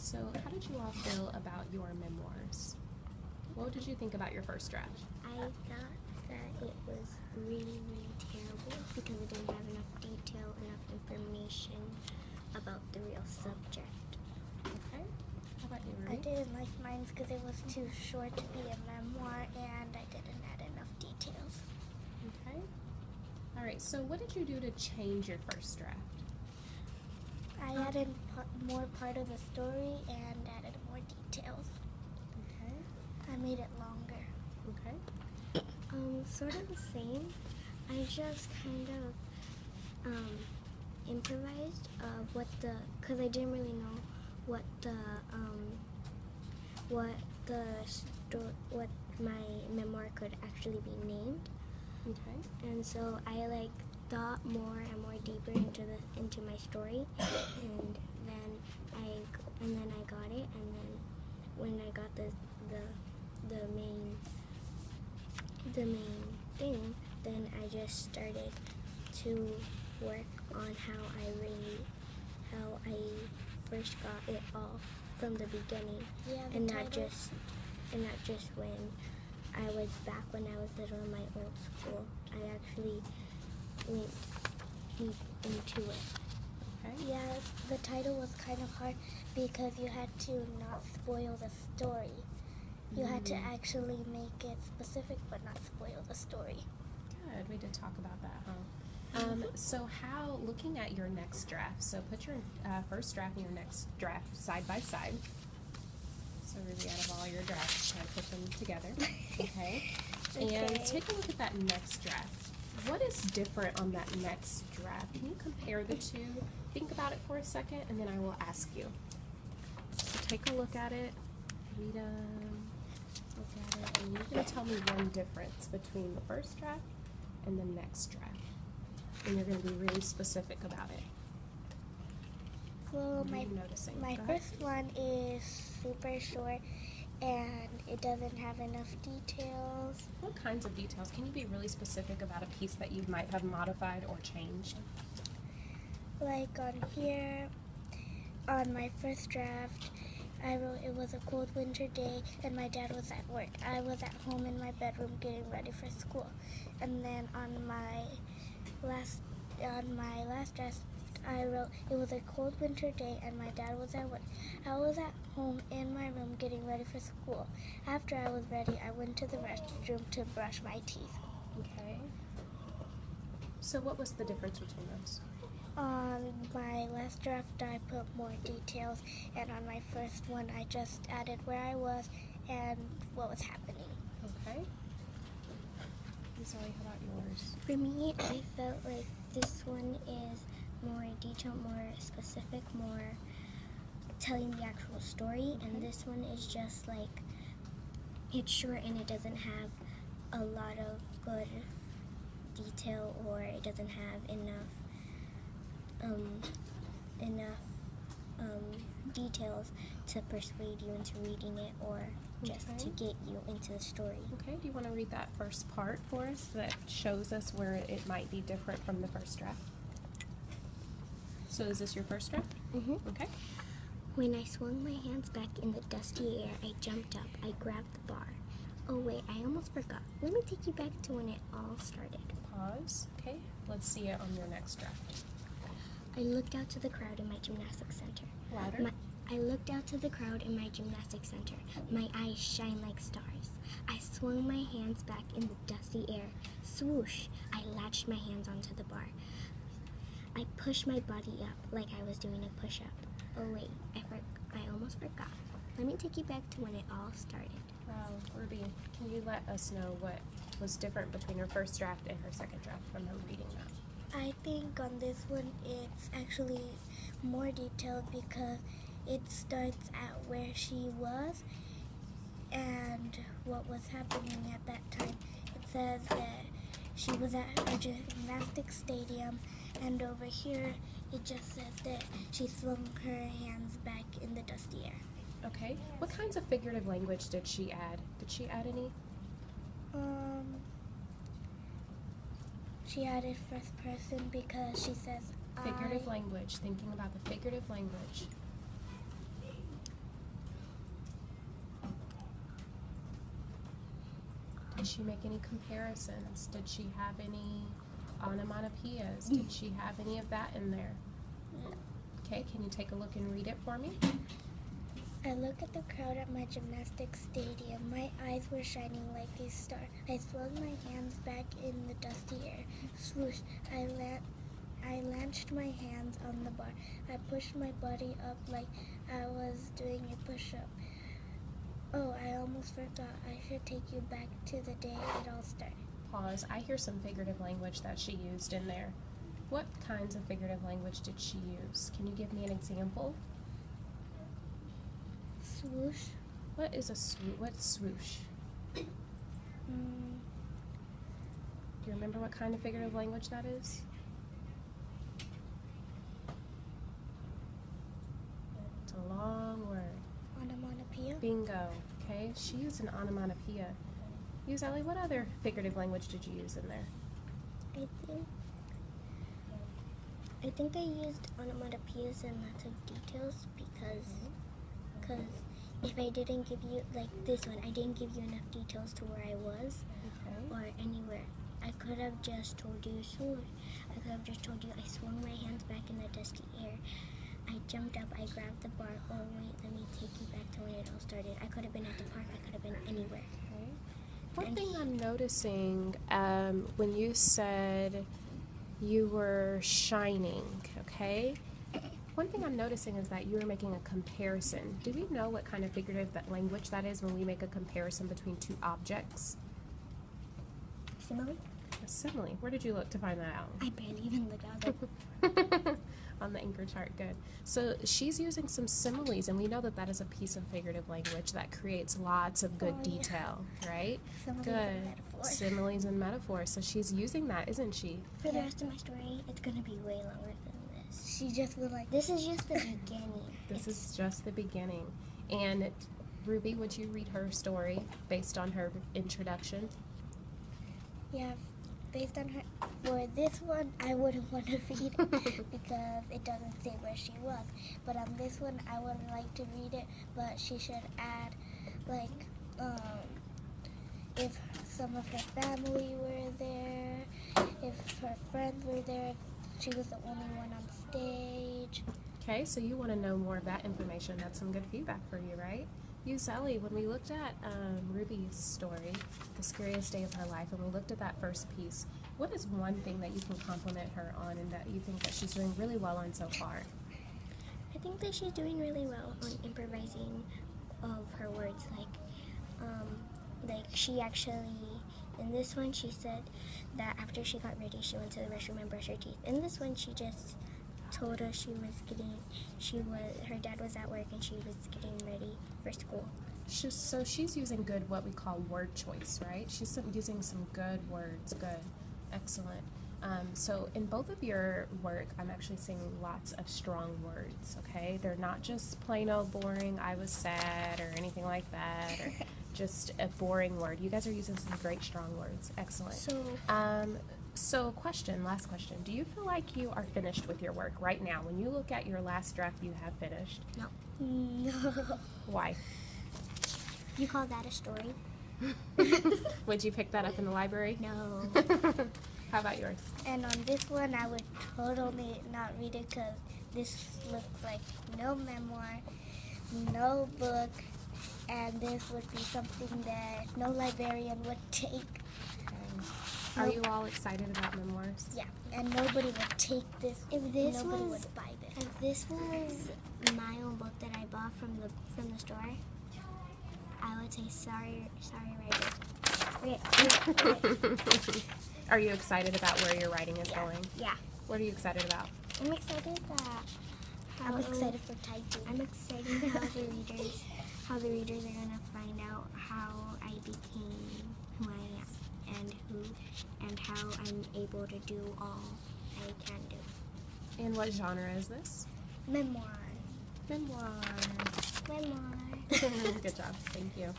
So how did you all feel about your memoirs? What did you think about your first draft? I thought that it was really, really terrible because it didn't have enough detail, enough information about the real subject. Okay. How about you, I Ruby? didn't like mine because it was too short to be a memoir and I didn't add enough details. Okay. All right, so what did you do to change your first draft? I added more part of the story and added more details. Okay. I made it longer. Okay. Sort of the same. I just kind of improvised because I didn't really know what my memoir could actually be named, Okay. and so I thought more and more deeper into my story, and then I got it, and then when I got the main thing, then I just started to work on how I first got it all from the beginning, Yeah, the and title. not just when I was back when I was little in my old school. I actually went deep into it. Okay. Yeah, the title was kind of hard because you had to not spoil the story. You had to actually make it specific but not spoil the story. Good. We did talk about that, huh? So how, looking at your next draft, so put your first draft and your next draft side by side. So really out of all your drafts, try to put them together. Okay. And Okay. take a look at that next draft. What is different on that next draft? Can you compare the two? Think about it for a second, and then I will ask you. So take a look at it, read them, look at it, and you're going to tell me one difference between the first draft and the next draft. And you're going to be really specific about it. Well, What are you noticing? my Go ahead. first one is super short and it doesn't have enough details. What kinds of details? Can you be really specific about a piece that you might have modified or changed? Like on here, on my first draft, I wrote it was a cold winter day and my dad was at work. I was at home in my bedroom getting ready for school. And then on my last draft, I wrote it was a cold winter day and my dad was at work. I was at home in my room getting ready for school. After I was ready, I went to the restroom to brush my teeth. Okay. So what was the difference between those? On my last draft, I put more details, and on my first one, I just added where I was and what was happening. Okay. Zoe, how about yours? For me, I felt like this one is more detailed, more specific, more telling the actual story, and this one is just like, it's short and it doesn't have a lot of good detail, or it doesn't have enough details to persuade you into reading it, or just Okay. to get you into the story. Okay, do you want to read that first part for us that shows us where it might be different from the first draft? So is this your first draft? Mm-hmm. Okay. When I swung my hands back in the dusty air, I jumped up. I grabbed the bar. Oh wait, I almost forgot. Let me take you back to when it all started. Pause. Okay, let's see it on your next draft. I looked out to the crowd in my gymnastics center. Louder. I looked out to the crowd in my gymnastics center. My eyes shine like stars. I swung my hands back in the dusty air. Swoosh! I latched my hands onto the bar. I pushed my body up like I was doing a push-up. Oh wait, I almost forgot. Let me take you back to when it all started. Wow, Ruby, can you let us know what was different between her first draft and her second draft from her reading that? I think on this one, it's actually more detailed because it starts at where she was and what was happening at that time. It says that she was at her gymnastics stadium, and over here it just says that she swung her hands back in the dusty air. Okay, what kinds of figurative language did she add? Did she add any? She added first person because she says Figurative language, thinking about the figurative language. Did she make any comparisons? Did she have any onomatopoeias? Did she have any of that in there? Okay, can you take a look and read it for me? I look at the crowd at my gymnastics stadium. My eyes were shining like a star. I swung my hands back in the dusty air. Swoosh! I launched my hands on the bar. I pushed my body up like I was doing a push-up. Oh, I almost forgot. I should take you back to the day it all started. Pause. I hear some figurative language that she used in there. What kinds of figurative language did she use? Can you give me an example? Swoosh. What is a swoosh? What's swoosh? Do you remember what kind of figurative language that is? It's a long word. Onomatopoeia. Bingo. Okay, she used an onomatopoeia. Use Ellie, what other figurative language did you use in there? I think I used onomatopoeias and lots of details because if I didn't give you, like this one, I didn't give you enough details to where I was or anywhere. I could have just told you swoosh. I could have just told you I swung my hands back in the dusty air. I jumped up, I grabbed the bar. Oh wait, let me take you back to when it all started. I could have been at the park, I could have been anywhere. Okay. One thing I'm noticing, when you said you were shining, okay? One thing I'm noticing is that you were making a comparison. Do we know what kind of figurative language that is when we make a comparison between two objects? Simile? A simile. Where did you look to find that out? I barely even looked out. On the anchor chart, good. So she's using some similes, and we know that that is a piece of figurative language that creates lots of good detail, right? Similes Good. and metaphors. Similes and metaphors. So she's using that, isn't she? For the rest of my story, it's going to be way longer than this. She just was like, This is just the beginning. This is just the beginning. And Ruby, would you read her story based on her introduction? yeah, based on her. For this one, I wouldn't want to read it because it doesn't say where she was. But on this one, I would like to read it, but she should add, like, if some of her family were there, if her friends were there, if she was the only one on stage. Okay, so you want to know more of that information. That's some good feedback for you, right? You, Sally, when we looked at Ruby's story, The Scariest Day of Her Life, and we looked at that first piece, what is one thing that you can compliment her on and that you think that she's doing really well on so far? I think that she's doing really well on improvising of her words. Like she actually, in this one, she said that after she got ready, she went to the restroom and brushed her teeth. In this one, she just told us her dad was at work and she was getting ready for school. So she's using good, what we call word choice, right? She's using some good words, good, excellent. So in both of your work, I'm actually seeing lots of strong words, okay? They're not just plain old boring, I was sad, or anything like that, or just a boring word. You guys are using some great strong words, excellent. So last question. Do you feel like you are finished with your work right now? When you look at your last draft you have finished? No. Why? You call that a story? Would you pick that up in the library? No. How about yours? And on this one, I would totally not read it because this looks like no memoir, no book, and this would be something that no librarian would take. Okay. Are you all excited about memoirs? Yeah, and nobody would take this. Nobody would buy this. If this was my own book that I bought from the store, I would say sorry, writer. Are you excited about where your writing is going? Yeah. What are you excited about? I'm excited that I'm excited for typing. I'm excited how the readers are gonna find out how I became who I am and how I'm able to do all I can do. And what genre is this? Memoir. Memoir. Memoir. Good job. Thank you.